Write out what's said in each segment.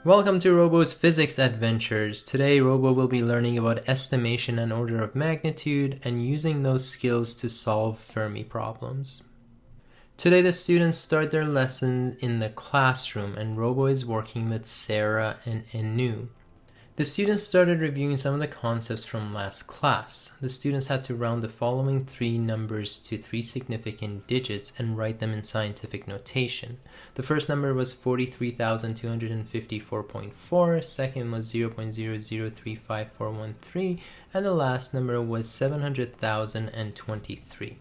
Welcome to Robo's Physics Adventures. Today, Robo will be learning about estimation and order of magnitude and using those skills to solve Fermi problems. Today, the students start their lesson in the classroom and Robo is working with Sarah and Anu. The students started reviewing some of the concepts from last class. The students had to round the following three numbers to three significant digits and write them in scientific notation. The first number was 43,254.4, second was 0.0035413, and the last number was 700,023.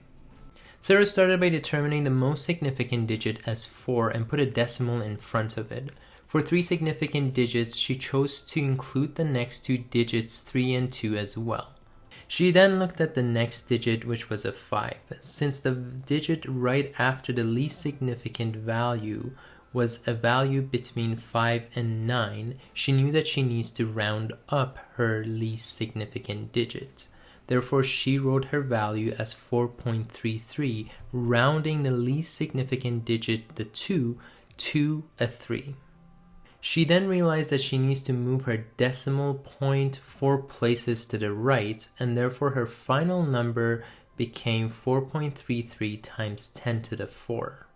Sarah started by determining the most significant digit as 4 and put a decimal in front of it. For three significant digits, she chose to include the next two digits 3 and 2 as well. She then looked at the next digit, which was a 5. Since the digit right after the least significant value was a value between 5 and 9, she knew that she needs to round up her least significant digit. Therefore, she wrote her value as 4.33, rounding the least significant digit, the 2, to a 3. She then realized that she needs to move her decimal point 4 places to the right, and therefore her final number became 4.33 times 10 to the 4.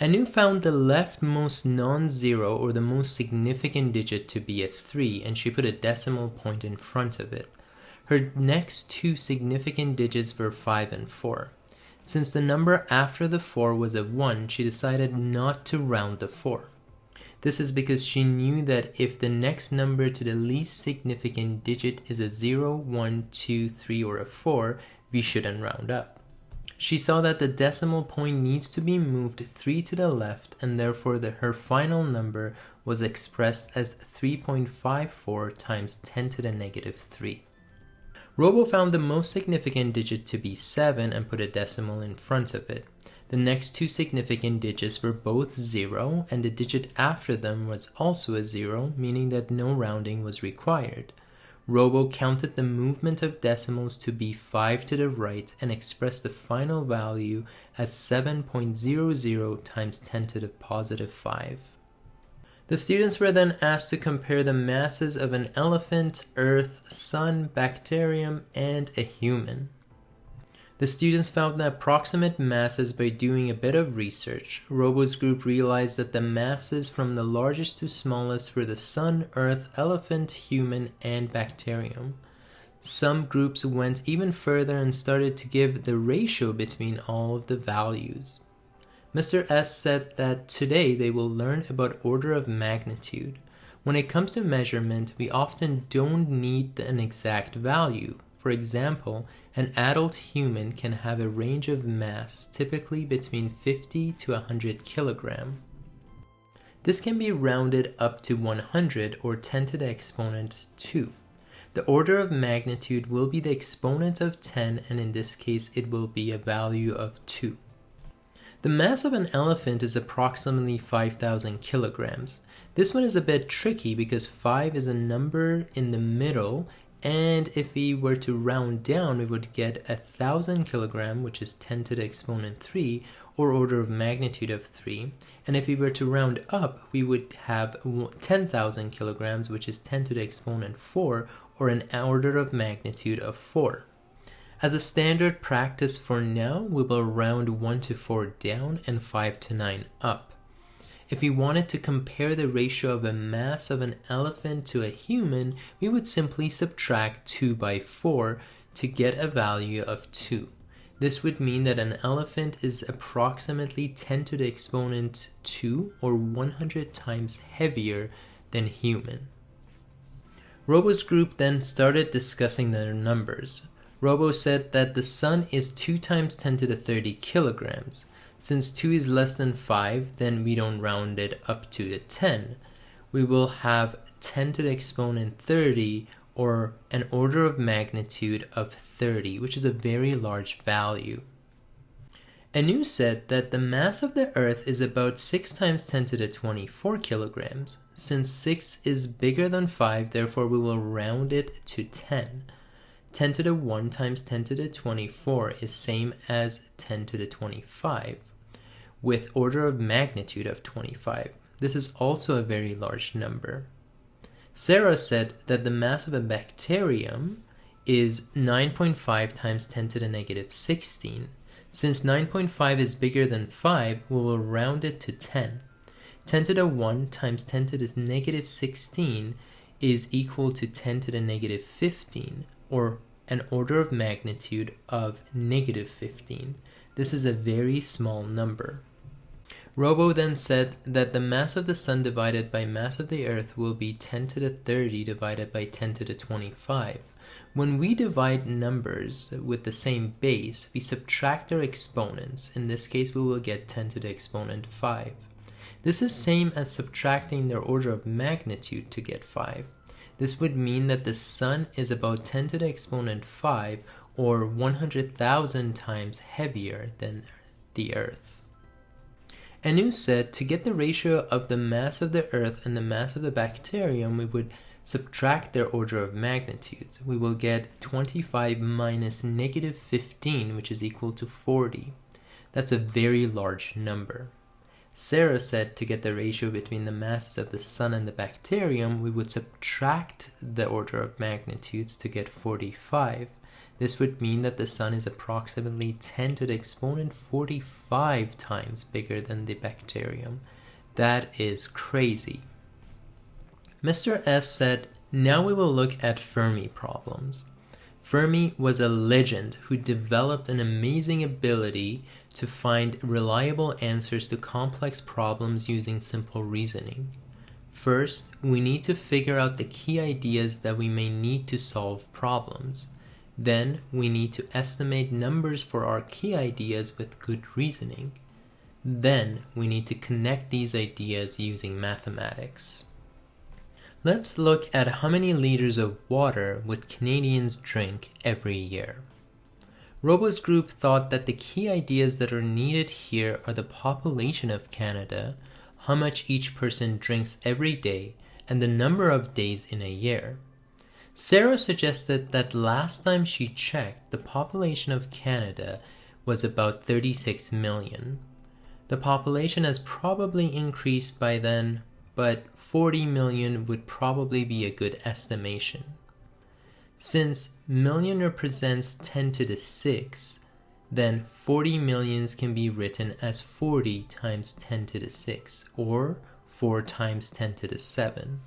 Anu found the leftmost non-zero or the most significant digit to be a 3, and she put a decimal point in front of it. Her next two significant digits were 5 and 4. Since the number after the 4 was a 1, she decided not to round the 4. This is because she knew that if the next number to the least significant digit is a 0, 1, 2, 3, or a 4, we shouldn't round up. She saw that the decimal point needs to be moved 3 to the left, and therefore her final number was expressed as 3.54 times 10 to the negative 3. Robo found the most significant digit to be 7 and put a decimal in front of it. The next two significant digits were both 0, and the digit after them was also a 0, meaning that no rounding was required. Robo counted the movement of decimals to be 5 to the right and expressed the final value as 7.00 times 10 to the positive 5. The students were then asked to compare the masses of an elephant, earth, sun, bacterium, and a human. The students found the approximate masses by doing a bit of research. Robo's group realized that the masses from the largest to smallest were the sun, earth, elephant, human, and bacterium. Some groups went even further and started to give the ratio between all of the values. Mr. S said that today they will learn about order of magnitude. When it comes to measurement, we often don't need an exact value. For example, an adult human can have a range of mass typically between 50 to 100 kilogram. This can be rounded up to 100 or 10 to the exponent 2. The order of magnitude will be the exponent of 10, and in this case it will be a value of 2. The mass of an elephant is approximately 5,000 kilograms. This one is a bit tricky because 5 is a number in the middle, and if we were to round down, we would get 1,000 kilogram, which is 10 to the exponent 3, or order of magnitude of 3. And if we were to round up, we would have 10,000 kilograms, which is 10 to the exponent 4, or an order of magnitude of 4. As a standard practice for now, we will round 1 to 4 down and 5 to 9 up. If we wanted to compare the ratio of a mass of an elephant to a human, we would simply subtract 2 by 4 to get a value of 2. This would mean that an elephant is approximately 10 to the exponent 2 or 100 times heavier than human. Robo's group then started discussing their numbers. Robo said that the sun is 2 times 10 to the 30 kilograms. Since 2 is less than 5, then we don't round it up to the 10. We will have 10 to the exponent 30, or an order of magnitude of 30, which is a very large value. Anu said that the mass of the Earth is about 6 times 10 to the 24 kilograms. Since 6 is bigger than 5, therefore we will round it to 10. 10 to the 1 times 10 to the 24 is same as 10 to the 25. With order of magnitude of 25. This is also a very large number. Sarah said that the mass of a bacterium is 9.5 times 10 to the negative 16. Since 9.5 is bigger than 5, we will round it to 10. 10 to the 1 times 10 to the negative 16 is equal to 10 to the negative 15, or an order of magnitude of negative 15. This is a very small number. Robo then said that the mass of the sun divided by mass of the earth will be 10 to the 30 divided by 10 to the 25. When we divide numbers with the same base, we subtract their exponents. In this case, we will get 10 to the exponent 5. This is same as subtracting their order of magnitude to get 5. This would mean that the sun is about 10 to the exponent 5, or 100,000 times heavier than the earth. Anu said to get the ratio of the mass of the earth and the mass of the bacterium, we would subtract their order of magnitudes. We will get 25 minus negative 15, which is equal to 40. That's a very large number. Sarah said to get the ratio between the masses of the sun and the bacterium, we would subtract the order of magnitudes to get 45. This would mean that the sun is approximately 10 to the exponent 45 times bigger than the bacterium. That is crazy. Mr. S said, now we will look at Fermi problems. Fermi was a legend who developed an amazing ability to find reliable answers to complex problems using simple reasoning. First, we need to figure out the key ideas that we may need to solve problems. Then, we need to estimate numbers for our key ideas with good reasoning. Then, we need to connect these ideas using mathematics. Let's look at how many liters of water would Canadians drink every year. Robo's group thought that the key ideas that are needed here are the population of Canada, how much each person drinks every day, and the number of days in a year. Sarah suggested that last time she checked, the population of Canada was about 36 million. The population has probably increased by then, but 40 million would probably be a good estimation. Since million represents 10 to the 6, then 40 millions can be written as 40 times 10 to the 6, or 4 times 10 to the 7.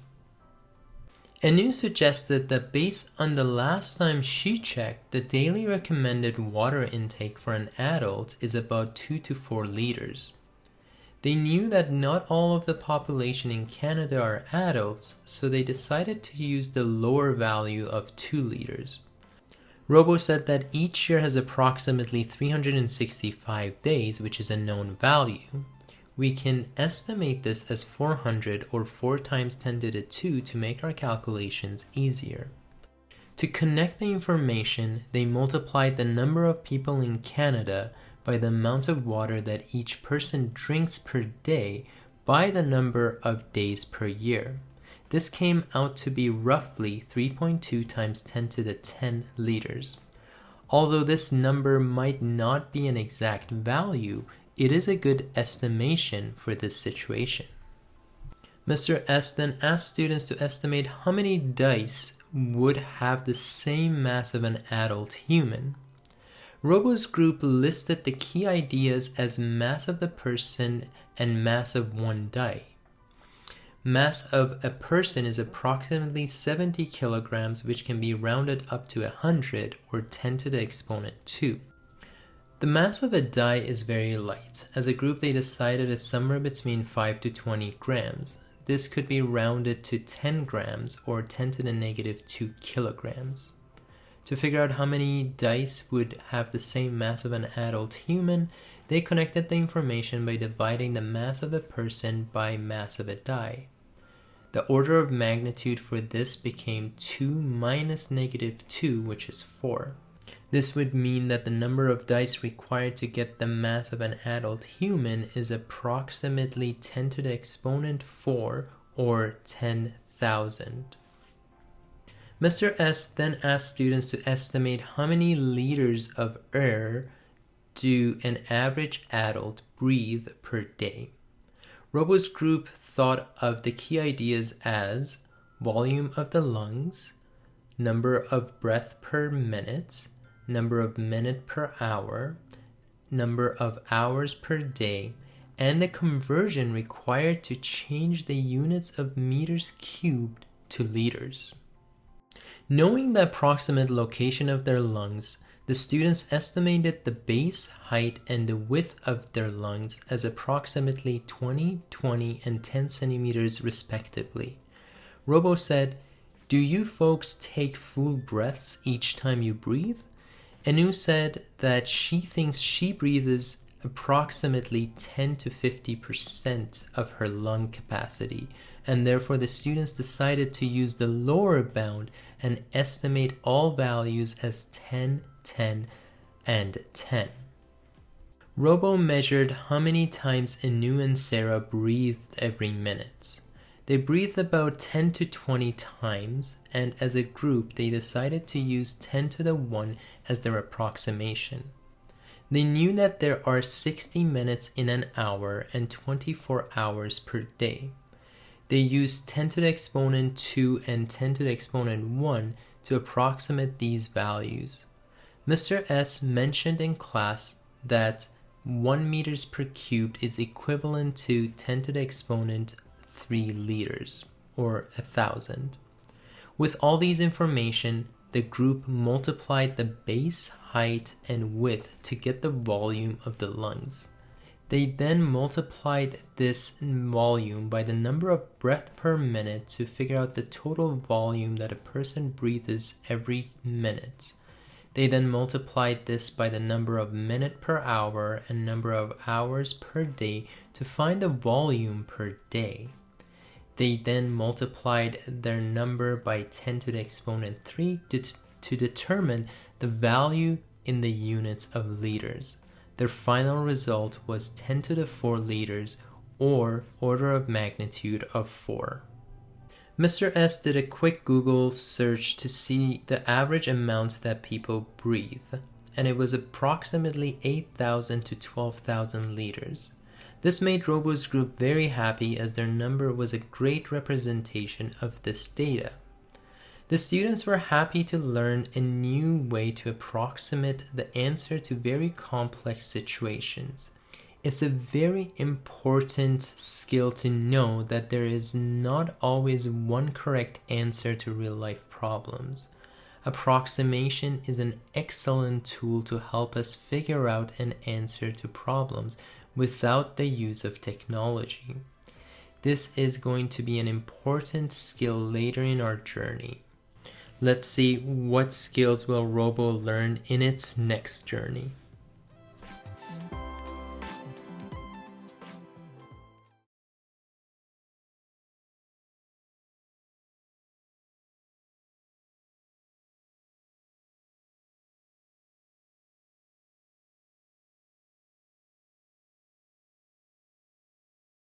Anu suggested that based on the last time she checked, the daily recommended water intake for an adult is about 2 to 4 liters. They knew that not all of the population in Canada are adults, so they decided to use the lower value of 2 liters. Robo said that each year has approximately 365 days, which is a known value. We can estimate this as 400 or 4 times 10 to the 2 to make our calculations easier. To connect the information, they multiplied the number of people in Canada by the amount of water that each person drinks per day by the number of days per year. This came out to be roughly 3.2 times 10 to the 10 liters. Although this number might not be an exact value, it is a good estimation for this situation. Mr. S then asked students to estimate how many dice would have the same mass of an adult human. Robo's group listed the key ideas as mass of the person and mass of one die. Mass of a person is approximately 70 kilograms, which can be rounded up to 100 or 10 to the exponent 2. The mass of a die is very light. As a group, they decided it's somewhere between 5 to 20 grams. This could be rounded to 10 grams or 10 to the negative 2 kilograms. To figure out how many dice would have the same mass of an adult human, they connected the information by dividing the mass of a person by mass of a die. The order of magnitude for this became 2 minus negative 2, which is 4. This would mean that the number of dice required to get the mass of an adult human is approximately 10 to the exponent 4, or 10,000. Mr. S then asked students to estimate how many liters of air do an average adult breathe per day. Robo's group thought of the key ideas as volume of the lungs, number of breath per minute, number of minute per hour, number of hours per day, and the conversion required to change the units of meters cubed to liters. Knowing the approximate location of their lungs, the students estimated the base height and the width of their lungs as approximately 20, 20, and 10 centimeters respectively. Robo said, "Do you folks take full breaths each time you breathe?" Anu said that she thinks she breathes approximately 10 to 50% of her lung capacity, and therefore the students decided to use the lower bound and estimate all values as 10, 10, and 10. Robo measured how many times Anu and Sarah breathed every minute. They breathed about 10 to 20 times, and as a group they decided to use 10 to the 1 as their approximation. They knew that there are 60 minutes in an hour and 24 hours per day. They used 10 to the exponent 2 and 10 to the exponent 1 to approximate these values. Mr. S mentioned in class that 1 meters per cubed is equivalent to 10 to the exponent 3 liters, or 1,000. With all these information, the group multiplied the base height and width to get the volume of the lungs. They then multiplied this volume by the number of breath per minute to figure out the total volume that a person breathes every minute. They then multiplied this by the number of minute per hour and number of hours per day to find the volume per day. They then multiplied their number by 10 to the exponent 3 to determine the value in the units of liters. Their final result was 10 to the 4 liters, or order of magnitude of 4. Mr. S did a quick Google search to see the average amount that people breathe, and it was approximately 8,000 to 12,000 liters. This made Robo's group very happy as their number was a great representation of this data. The students were happy to learn a new way to approximate the answer to very complex situations. It's a very important skill to know that there is not always one correct answer to real-life problems. Approximation is an excellent tool to help us figure out an answer to problems without the use of technology. This is going to be an important skill later in our journey. Let's see what skills will Robo learn in its next journey.